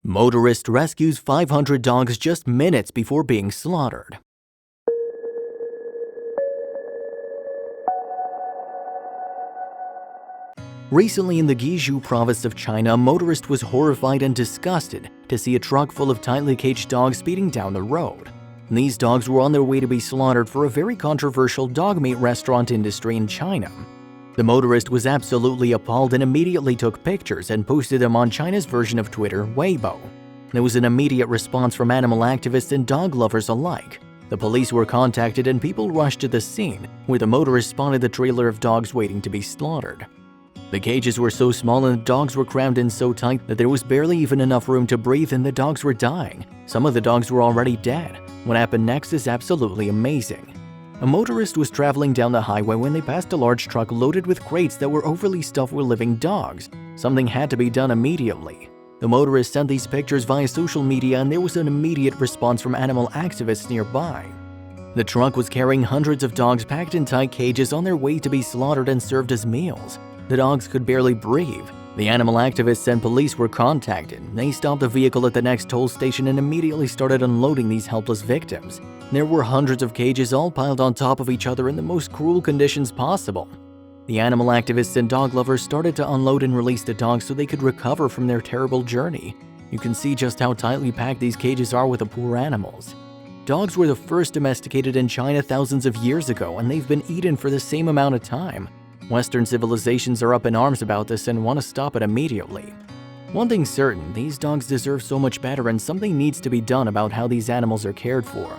Motorist rescues 500 dogs just minutes before being slaughtered. Recently in the Guizhou province of China, a motorist was horrified and disgusted to see a truck full of tightly caged dogs speeding down the road. These dogs were on their way to be slaughtered for a very controversial dog meat restaurant industry in China. The motorist was absolutely appalled and immediately took pictures and posted them on China's version of Twitter, Weibo. There was an immediate response from animal activists and dog lovers alike. The police were contacted and people rushed to the scene, where the motorist spotted the trailer of dogs waiting to be slaughtered. The cages were so small and the dogs were crammed in so tight that there was barely even enough room to breathe and the dogs were dying. Some of the dogs were already dead. What happened next is absolutely amazing. A motorist was traveling down the highway when they passed a large truck loaded with crates that were overly stuffed with living dogs. Something had to be done immediately. The motorist sent these pictures via social media and there was an immediate response from animal activists nearby. The truck was carrying hundreds of dogs packed in tight cages on their way to be slaughtered and served as meals. The dogs could barely breathe. The animal activists and police were contacted. They stopped the vehicle at the next toll station and immediately started unloading these helpless victims. There were hundreds of cages all piled on top of each other in the most cruel conditions possible. The animal activists and dog lovers started to unload and release the dogs so they could recover from their terrible journey. You can see just how tightly packed these cages are with the poor animals. Dogs were the first domesticated in China thousands of years ago, and they've been eaten for the same amount of time. Western civilizations are up in arms about this and want to stop it immediately. One thing's certain, these dogs deserve so much better and something needs to be done about how these animals are cared for.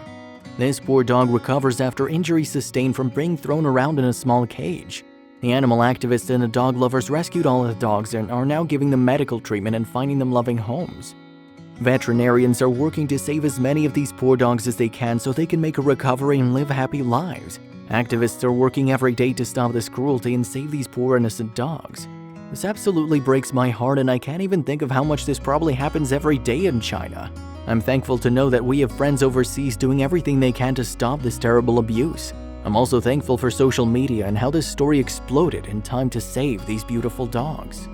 This poor dog recovers after injuries sustained from being thrown around in a small cage. The animal activists and the dog lovers rescued all of the dogs and are now giving them medical treatment and finding them loving homes. Veterinarians are working to save as many of these poor dogs as they can so they can make a recovery and live happy lives. Activists are working every day to stop this cruelty and save these poor innocent dogs. This absolutely breaks my heart and I can't even think of how much this probably happens every day in China. I'm thankful to know that we have friends overseas doing everything they can to stop this terrible abuse. I'm also thankful for social media and how this story exploded in time to save these beautiful dogs.